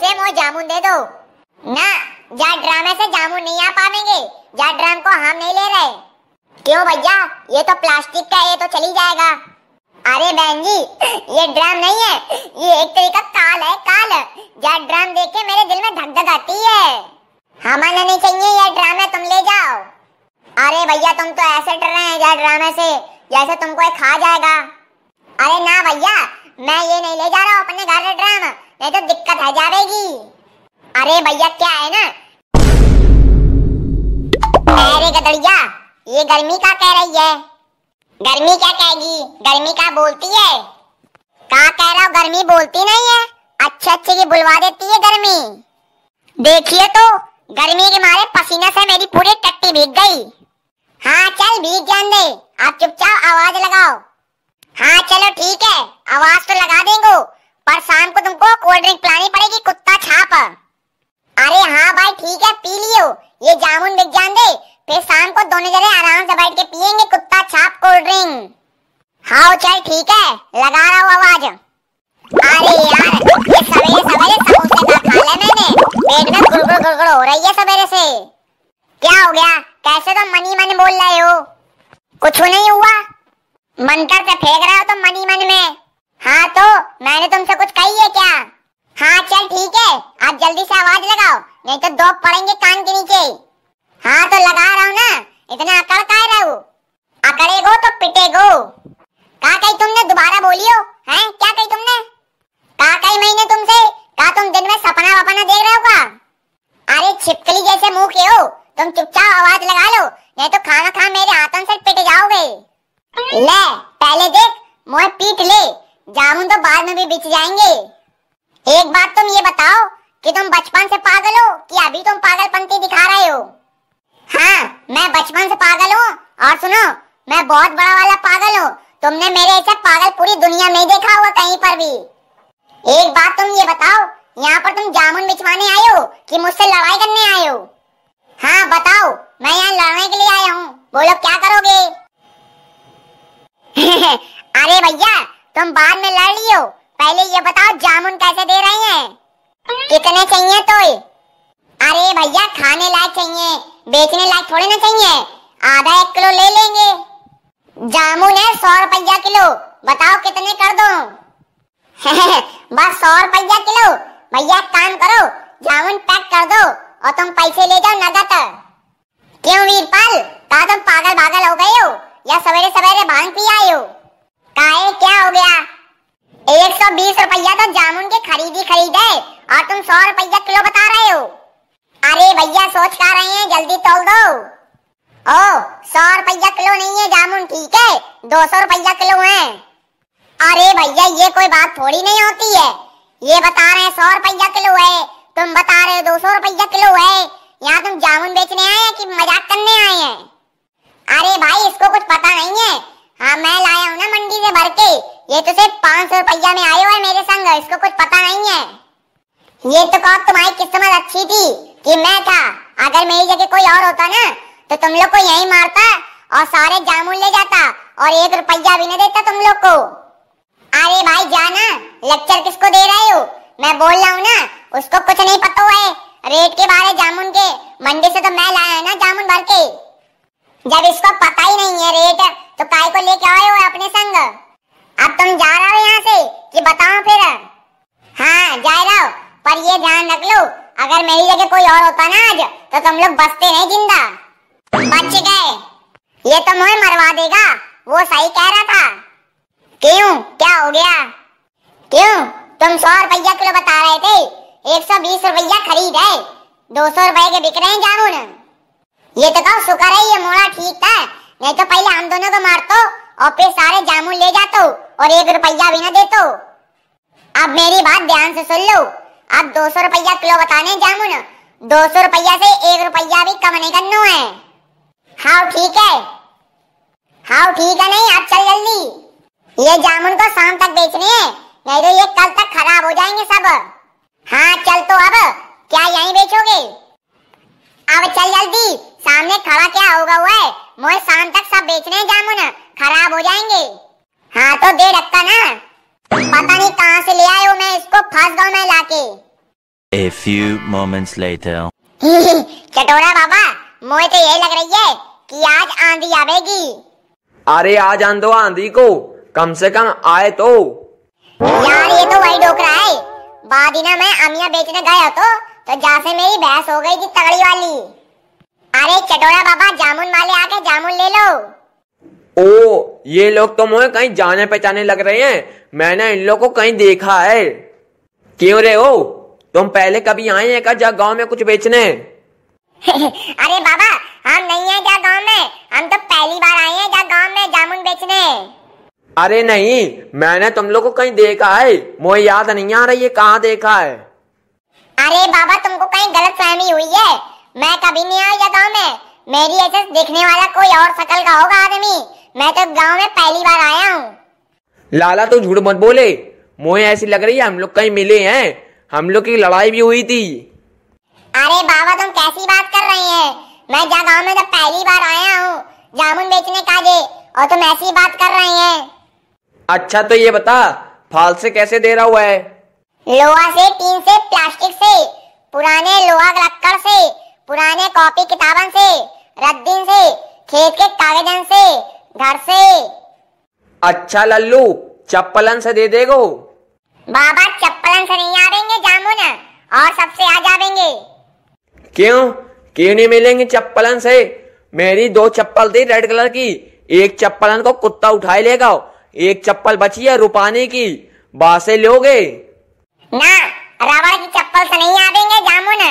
Same वो जामुन दे दो ना। जा ड्रामे से जामुन नहीं आ पाएंगे, जा ड्राम को हम नहीं ले रहे। क्यों भैया, ये तो प्लास्टिक का है, ये तो चली जाएगा। अरे बहन जी, ये ड्राम नहीं है, ये एक तरीका काल है, काल। जा ड्राम देख के मेरे दिल में धक धक आती है। हमें नहीं चाहिए ये ड्राम है, तुम ले जाओ। अरे भैया तुम तो ऐसे डर रहे हैं जा ड्रामे से जैसे तुमको ये खा जाएगा। अरे ना भैया, मैं ये नहीं ले जा रहा हूँ अपने घर का ड्राम, नहीं तो दिक्कत है जाएगी। अरे भैया क्या है ना, अरे गदड़िया, ये गर्मी का कह रही है। गर्मी क्या कहेगी, गर्मी का बोलती है। क्या कह रहा हूँ, गर्मी बोलती नहीं है, अच्छे अच्छे की बुलवा देती है गर्मी। देखिए तो गर्मी के मारे पसीने से मेरी पूरी टट्टी भीग गई। हाँ चल भीग जान दे, आप चुपचाप आवाज लगाओ। हाँ चलो ठीक है, आवाज तो लगा देंगे, पर शाम को तुमको कोल्ड ड्रिंक पिलानी पड़ेगी, कुत्ता छाप। अरे हाँ भाई ठीक है, पी लियो, ये जामुन बिक जान दे, फिर शाम को दोनों जने आराम से बैठ के पियेंगे कुत्ता छाप कोल्ड ड्रिंक। हाँ चल ठीक है, लगा रहा हूँ आवाज। अरे यार, ये सवेरे सवेरे समोसे का खा लिया मैंने, पेट में गुड़गुड़ हो रही है सवेरे से। क्या हो गया, कैसे तो मनी मन बोल रहे हो? कुछ नहीं हुआ, मन करके फेंक रहे हो तुम मनी मन में। हाँ तो मैंने तुमसे कुछ कही है क्या? हाँ चल ठीक है, आप जल्दी से आवाज लगाओ, नहीं तो दो पड़ेंगे कान के नीचे। हाँ तो लगा रहा हूँ ना, इतना अकड़ काय रहो, अकड़ेगो तो पिटेगो। क्या कही तुमने, दोबारा बोलियो। हैं क्या कही तुमने? क्या कही मैंने तुमसे? क्या तुम दिन में सपना वपना देख रहे हो का? अरे छिपकली जैसे मुंह के हो, तुम चुपचाप आवाज लगा लो, नहीं तो खाना खा मेरे हाथों से पिट जाओगे। ले पहले देख, मुझे पीट ले, जामुन तो बाद में भी बिच जाएंगे। एक बात तुम ये बताओ कि तुम बचपन से पागल हो कि अभी तुम पागलपंती दिखा रहे हो? हाँ मैं बचपन से पागल हूँ, और सुनो मैं बहुत बड़ा वाला पागल हूँ, तुमने मेरे ऐसे पागल पूरी दुनिया में देखा होगा कहीं पर भी। एक बात तुम ये बताओ, यहाँ पर तुम जामुन बिछवाने आए हो कि मुझसे लड़ाई करने आए हो? हाँ बताओ, मैं यहाँ लड़ने के लिए आया हूँ, बोलो क्या करोगे? अरे भैया तुम बाद में लड़ लियो, पहले ये बताओ जामुन कैसे दे रहे हैं, कितने चाहिए तो? अरे भैया खाने लायक चाहिए, बेचने लायक थोड़ी ना चाहिए, आधा 1 किलो ले लेंगे। जामुन है 100 रुपया किलो, बताओ कितने कर दूं? बस 100 रुपया किलो। भैया काम करो, जामुन पैक कर दो और तुम पैसे ले जाओ नगद। क्यों वीरपाल, कहा तुम पागल पागल हो गए हो या सवेरे सवेरे भांग पी आए हो? काहे क्या हो गया? 120 रुपया तो जामुन के खरीदी है और तुम 100 रुपया किलो बता रहे हो। अरे भैया सोच कर रहे हैं, जल्दी तोल दो। ओ 100 रुपया किलो नहीं है जामुन, ठीक है 200 रुपया किलो है। अरे भैया ये कोई बात थोड़ी नहीं होती है, ये बता रहे हैं 100 रुपया किलो है, तुम बता रहे हो 200 रुपया किलो है। यहाँ तुम जामुन बेचने आए हैं कि मजाक करने आए हैं? अरे भाई इसको कुछ पता नहीं है, हाँ मैं लाया हूँ ना मंडी से भर के, ये तो सिर्फ 500 रुपया में आए हो है मेरे संग, इसको कुछ पता नहीं है। ये तो कहो तुम्हारी किस्मत अच्छी थी कि मैं था, अगर मेरी जगह कोई और होता ना तो तुम लोग को यही मारता और सारे जामुन ले जाता और 1 रुपया भी नहीं देता तुम लोग को। अरे भाई जाना, लेक्चर किसको दे रहे हो? मैं बोल रहा हूँ ना, उसको कुछ नहीं पता है रेट के बारे जामुन के, मंडी से तो मैं लाया है ना जामुन भर के। जब इसको पता ही नहीं है रेट तो काय को लेके आए हो अपने संग? अब तुम जा रहे हो यहाँ से कि बताओ फिर? हाँ जा रहा हो, पर ये ध्यान रख लो अगर मेरी जगह कोई और होता ना आज तो तुम लोग बचते नहीं जिंदा। बच गए, ये तो मुझे मरवा देगा, वो सही कह रहा था। क्यों क्या हो गया? क्यों तुम 100 रुपया किलो बता रहे थे, 120 रुपया खरीद है, 200 रुपए के बिक रहे हैं जामुन। ये तो कहो शुक्र है ये मोड़ा ठीक था, नहीं तो पहले हम दोनों को मारतो और फिर सारे जामुन ले जातो और 1 रुपया भी न देतो। अब मेरी बात ध्यान से सुन लो, अब 200 रुपया किलो बताने जामुन, 200 रुपया से 1 रुपया भी कम नहीं करना है। हाँ ठीक है, हाँ ठीक है, नहीं अब चल जल्दी, ये जामुन को शाम तक बेचने हैं, नहीं तो ये कल तक खराब हो जाएंगे सब। हाँ चल तो अब क्या यहीं बेचोगे? अब चल जल्दी, सामने खड़ा क्या होगा हुआ है, मुझे शाम तक सब बेचने हैं जामुन, खराब हो जाएंगे। हाँ तो दे रखता ना, पता नहीं कहाँ से ले आए हो, मैं इसको फंस गया मैं लाके। A few moments later. चटोरा बाबा, मुझे तो यही लग रही है कि आज आंधी आवेगी। अरे आ जान दो आंधी को, कम से कम आए तो। यार ये तो वही डोकरा है। बादिना मैं अमिया बेचने गया तो जैसे मेरी बहस हो गई थी तगड़ी वाली। अरे चटोरा बाबा, जामुन वाले आके जामुन ले लो। ओ, ये लोग तो मुझे कहीं जाने पहचाने लग रहे हैं। मैंने इन लोगों को कहीं देखा है। क्यों रे हो, तुम पहले कभी आए हैं क्या गांव में कुछ बेचने? अरे बाबा, हम नहीं है क्या गांव में, हम तो पहली बार आए हैं क्या गांव में जामुन बेचने। अरे नहीं, मैंने तुम लोग को कहीं देखा है, मुझे याद नहीं आ रही है कहाँ देखा है। अरे बाबा, तुमको कहीं गलत फहमी हुई है। मैं कभी नहीं आया गांव में। मेरी ऐसे देखने वाला कोई और शकल का होगा आदमी। मैं तो गांव में पहली बार आया हूँ। लाला तू झूठ मत बोले, मुझे ऐसी लग रही है हम लोग कहीं मिले हैं। हम लोग की लड़ाई भी हुई थी। अरे बाबा, तुम कैसी बात कर रहे हैं? मैं जा गांव में तो पहली बार आया हूँ जामुन बेचने काजे, और तुम ऐसी बात कर रहे हैं। अच्छा तो ये बता, फाल से कैसे दे रहा हुआ है? लोहा से, टीन से, प्लास्टिक से, पुराने लोहा लक्कड़ से, पुराने कॉपी किताबन से, रद्दीन से, खेत के कागजन से, घर से। अच्छा लल्लू, चप्पलन से दे देगो? बाबा, चप्पलन से नहीं आवेंगे जामुन, और सबसे आ जावेंगे। क्यों नहीं मिलेंगे चप्पलन से? मेरी 2 चप्पल थी रेड कलर की, एक चप्पलन को कुत्ता उठाए लेगा, एक चप्पल बची है रुपाने की, बासे लोगे? ना, रबड़ की चप्पल से नहीं आवेंगे जामुन।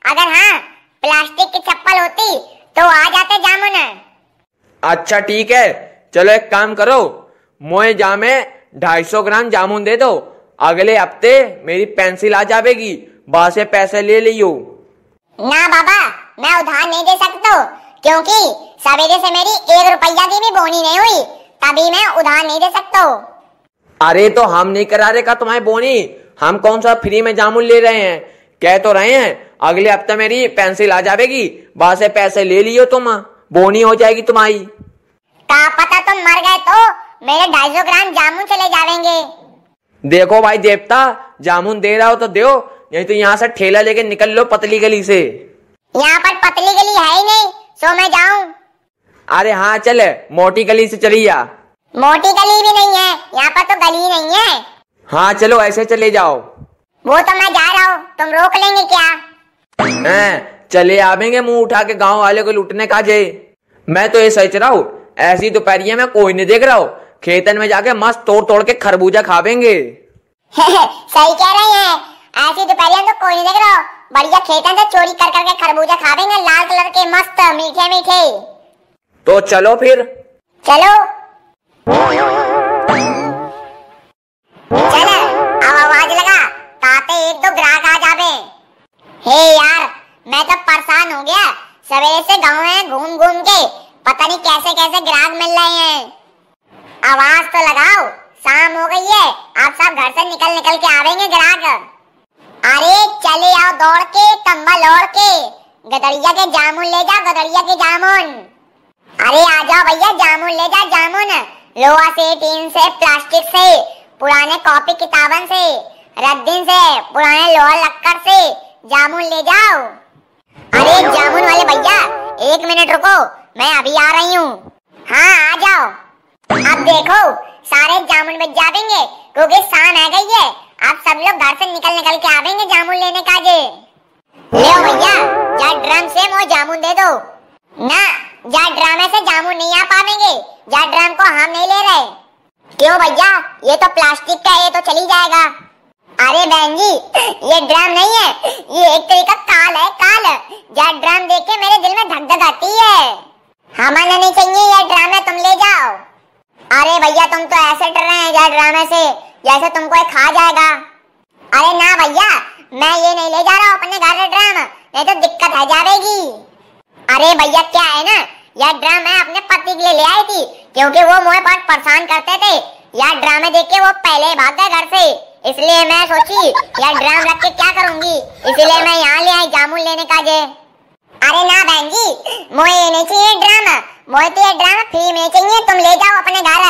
अगर हाँ प्लास्टिक की चप्पल होती तो आ जाते जामुन। अच्छा ठीक है, चलो एक काम करो, मोए जामे 250 ग्राम जामुन दे दो। अगले हफ्ते मेरी पेंसिल आ जाएगी, बासे पैसे ले लियो। ना बाबा, मैं उधार नहीं दे सकता, क्योंकि सवेरे से मेरी 1 रुपया की भी बोनी नहीं हुई, तभी मैं उधार नहीं दे सकता। अरे तो हम नहीं करा रहे का तुम्हारी बोनी, हम कौन सा फ्री में जामुन ले रहे हैं? कह तो रहे हैं अगले हफ्ते मेरी पेंसिल आ जाएगी, बासे पैसे ले लियो, तुम बोनी हो जाएगी तुम्हारी। क्या पता तुम मर गए तो मेरे 250 ग्राम जामुन चले जाएंगे। देखो भाई देवता, जामुन दे रहा हो तो दो, नहीं तो यहाँ से ठेला लेके निकल लो पतली गली से। यहाँ पर पतली गली है ही नहीं, सो मैं जाऊँ? अरे हाँ चल, मोटी गली से चली जा। मोटी गली भी नहीं है, यहाँ पर तो गली नहीं है। हाँ चलो ऐसे चले जाओ। वो तो मैं जा रहा हूँ, तुम रोक लेंगे क्या? चले आवेंगे मुंह उठा के गांव वाले को लूटने का जे। मैं तो ये सोच रहा हूँ ऐसी दोपहरिया में कोई नहीं देख रहा हो, खेतन में जाके मस्त तोड़ तोड़ के खरबूजा खावेंगे। सही कह रहे हैं, ऐसी दोपहरिया में तो कोई नहीं देख रहा हो, बढ़िया खेतन से चोरी कर करके खरबूजा खावेंगे, लाल कलर के मस्त मीठे मीठे। तो चलो फिर। चलो चल, अब आवाज लगा ताते 1-2 ग्राहक आ जावे। हे यार, मैं तो परेशान हो गया, सवेरे से गांव में घूम घूम के पता नहीं कैसे कैसे ग्राहक मिल रहे हैं। आवाज तो लगाओ, शाम हो गई है, आप सब घर से निकल निकल के आवेंगे ग्राहक। अरे चले आओ दौड़ के, कंबल ओढ़ के, गदड़िया के जामुन ले जा, गदड़िया के जामुन। अरे आ जाओ भैया, जामुन ले जा जामुन, लोहा से, टीन से, प्लास्टिक से, पुराने कॉपी किताबन से, रद्दीन से, पुराने लोहा लक्कड़ से, जामुन ले जाओ। अरे जामुन वाले भैया, 1 मिनट रुको, मैं अभी आ रही हूँ। हाँ आ जाओ। अब देखो सारे जामुन बेच जाएंगे, क्योंकि शाम आ गई है, आप सब लोग घर से निकल निकल के आवेंगे जामुन लेने का जे। ले भैया, जा ड्रम से वो जामुन दे दो। ना, जा ड्रम से जामुन नहीं आ पाएंगे, जा ड्रम को हम नहीं ले रहे। क्यों भैया, ये तो प्लास्टिक का है, ये तो चली जाएगा। अरे बहन जी, ये ड्रम नहीं है, ये एक तरीका काल है, काल। जा ड्रम देख के मेरे दिल में धक धक आती है। हमें नहीं चाहिए ये ड्रम है, तुम ले जाओ। अरे भैया, तुम तो ऐसे डर रहे हैं जा ड्रम से जैसे तुमको ये खा जाएगा। अरे ना भैया, मैं ये नहीं ले जा रहा हूँ अपने घर से ड्रम, नहीं तो दिक्कत आ जाएगी। अरे भैया क्या है ना, यह ड्रम मैं अपने पति के लिए ले आई थी, क्योंकि वो मुझे बहुत परेशान करते थे। यह ड्रम देख के वो पहले भाग गए घर से, इसलिए मैं सोची यह ड्रम रख के क्या करूंगी, इसलिए मैं यहाँ ले आई जामुन लेने का जे। अरे ना बहन जी, मुझे ये नहीं चाहिए ड्रम, मुझे तो ये ड्रम फ्री में चाहिए, तुम ले जाओ अपने घर।